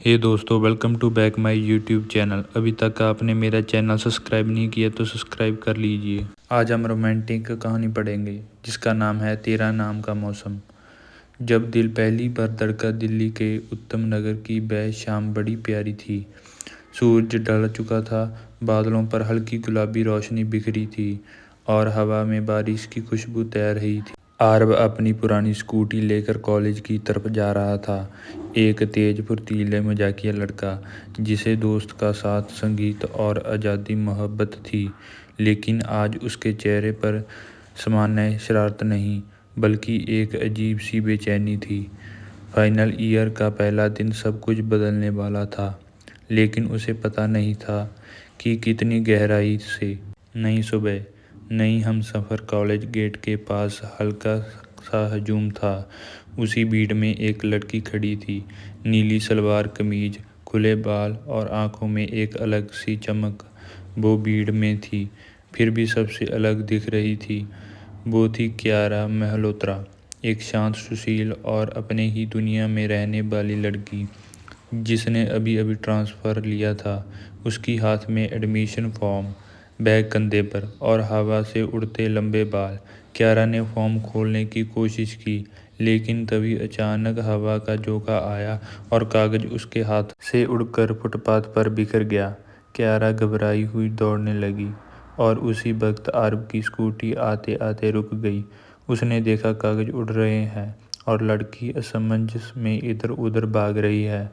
हे दोस्तों, welcome to back my YouTube channel. अभी तक आपने मेरा चैनल सब्सक्राइब नहीं किया तो सब्सक्राइब कर लीजिए। आज हम रोमांटिक कहानी पढ़ेंगे जिसका नाम है तेरा नाम का मौसम। जब दिल पहली बार धड़का, दिल्ली के उत्तम नगर की वह शाम बड़ी प्यारी थी। सूरज ढल चुका था, बादलों पर हल्की गुलाबी रोशनी बिखरी थी और हवा में बारिश की खुशबू तैर रही थी। आरव अपनी पुरानी स्कूटी लेकर कॉलेज की तरफ जा रहा था। एक तेज फुर्तीले मजाकिया लड़का जिसे दोस्त का साथ, संगीत और आज़ादी मोहब्बत थी। लेकिन आज उसके चेहरे पर सामान्य शरारत नहीं बल्कि एक अजीब सी बेचैनी थी। फाइनल ईयर का पहला दिन सब कुछ बदलने वाला था, लेकिन उसे पता नहीं था कि कितनी गहराई से। नई सुबह, नई हमसफ़र। कॉलेज गेट के पास हल्का सा हजूम था। उसी भीड़ में एक लड़की खड़ी थी, नीली सलवार कमीज, खुले बाल और आंखों में एक अलग सी चमक। वो भीड़ में थी, फिर भी सबसे अलग दिख रही थी। वो थी कियारा मल्होत्रा, एक शांत, सुशील और अपने ही दुनिया में रहने वाली लड़की जिसने अभी अभी ट्रांसफ़र लिया था। उसकी हाथ में एडमिशन फॉर्म, बैग कंधे पर और हवा से उड़ते लंबे बाल। कियारा ने फॉर्म खोलने की कोशिश की, लेकिन तभी अचानक हवा का झोंका आया और कागज उसके हाथ से उड़कर फुटपाथ पर बिखर गया। कियारा घबराई हुई दौड़ने लगी और उसी वक्त आरव की स्कूटी आते आते रुक गई। उसने देखा कागज उड़ रहे हैं और लड़की असमंजस में इधर उधर भाग रही है।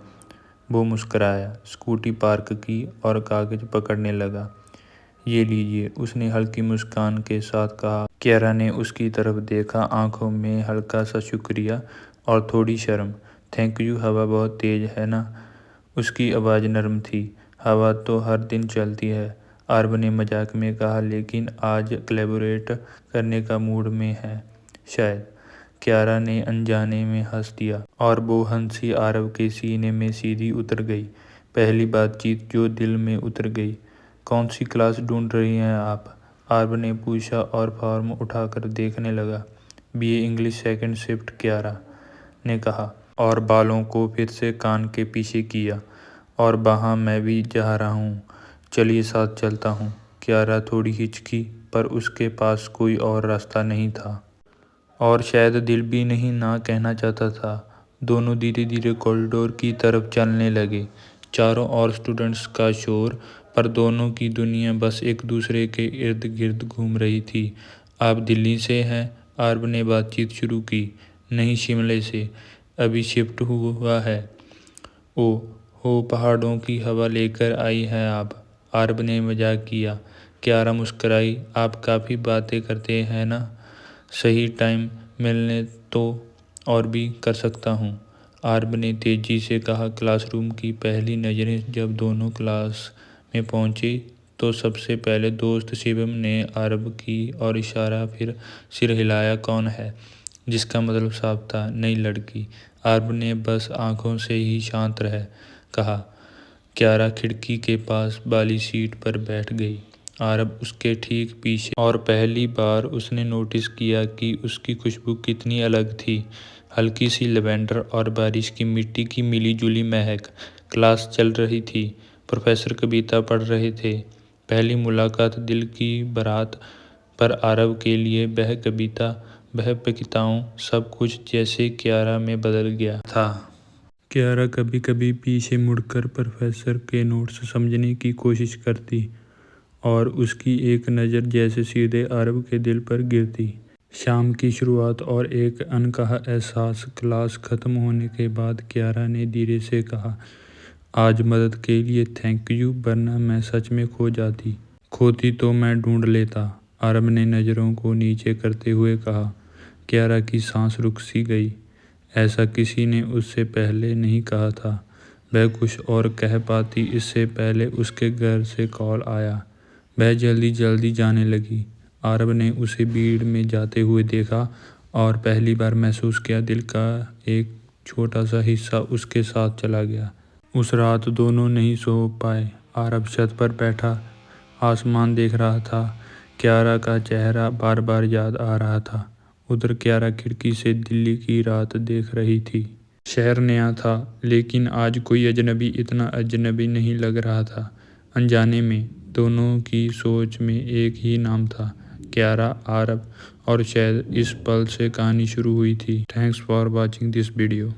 वो मुस्कुराया, स्कूटी पार्क की और कागज पकड़ने लगा। ये लीजिए, उसने हल्की मुस्कान के साथ कहा। कियारा ने उसकी तरफ देखा, आंखों में हल्का सा शुक्रिया और थोड़ी शर्म। Thank you. हवा बहुत तेज है ना? उसकी आवाज़ नरम थी। हवा तो हर दिन चलती है, आरव ने मजाक में कहा, लेकिन आज कोलैबोरेट करने का मूड में है शायद। कियारा ने अनजाने में हंस दिया और वो हंसी आरव के सीने में सीधी उतर गई। पहली बातचीत जो दिल में उतर गई। कौन सी क्लास ढूंढ रही हैं आप? आरव ने पूछा और फॉर्म उठाकर देखने लगा। BA English second shift, Kiara ने कहा और बालों को फिर से कान के पीछे किया। और वहाँ मैं भी जा रहा हूँ, चलिए साथ चलता हूँ। कियारा थोड़ी हिचकी, पर उसके पास कोई और रास्ता नहीं था और शायद दिल भी नहीं ना कहना चाहता था। दोनों धीरे धीरे कॉरिडोर की तरफ चलने लगे। चारों ओर स्टूडेंट्स का शोर, पर दोनों की दुनिया बस एक दूसरे के इर्द गिर्द घूम रही थी। आप दिल्ली से हैं? आरव ने बातचीत शुरू की। नहीं, शिमले से, अभी शिफ्ट हुआ है। ओ हो, पहाड़ों की हवा लेकर आई हैं आप? आरव ने मजाक किया। कियारा मुस्कुराई। आप काफ़ी बातें करते हैं ना? सही टाइम मिलने तो और भी कर सकता हूँ, आरव ने तेजी से कहा। क्लासरूम की पहली नज़रें जब दोनों क्लास में पहुंची तो सबसे पहले दोस्त शिवम ने आरव की और इशारा, फिर सिर हिलाया। कौन है? जिसका मतलब साफ था, नई लड़की। आरव ने बस आंखों से ही शांत रह कहा। कियारा खिड़की के पास वाली सीट पर बैठ गई, आरव उसके ठीक पीछे, और पहली बार उसने नोटिस किया कि उसकी खुशबू कितनी अलग थी। हल्की सी लैवेंडर और बारिश की मिट्टी की मिली जुली महक। क्लास चल रही थी, प्रोफेसर कविता पढ़ रहे थे। पहली मुलाकात, दिल की बारात, पर आरव के लिए वह कविता, वह कविताओं, सब कुछ जैसे कियारा में बदल गया था। कियारा कभी कभी पीछे मुड़कर प्रोफेसर के नोट्स समझने की कोशिश करती और उसकी एक नज़र जैसे सीधे आरव के दिल पर गिरती। शाम की शुरुआत और एक अनकहा एहसास। क्लास खत्म होने के बाद कियारा ने धीरे से कहा, आज मदद के लिए थैंक यू, वरना मैं सच में खो जाती। खोती तो मैं ढूंढ लेता, आरव ने नज़रों को नीचे करते हुए कहा। कियारा की सांस रुक सी गई। ऐसा किसी ने उससे पहले नहीं कहा था। वह कुछ और कह पाती इससे पहले उसके घर से कॉल आया। वह जल्दी जल्दी जाने लगी। आरव ने उसे भीड़ में जाते हुए देखा और पहली बार महसूस किया दिल का एक छोटा सा हिस्सा उसके साथ चला गया। उस रात दोनों नहीं सो पाए। आरव छत पर बैठा आसमान देख रहा था। कियारा का चेहरा बार बार याद आ रहा था। उधर कियारा खिड़की से दिल्ली की रात देख रही थी। शहर नया था लेकिन आज कोई अजनबी इतना अजनबी नहीं लग रहा था। अनजाने में दोनों की सोच में एक ही नाम था, क्यारा आरव, और शायद इस पल से कहानी शुरू हुई थी। Thanks for watching this video.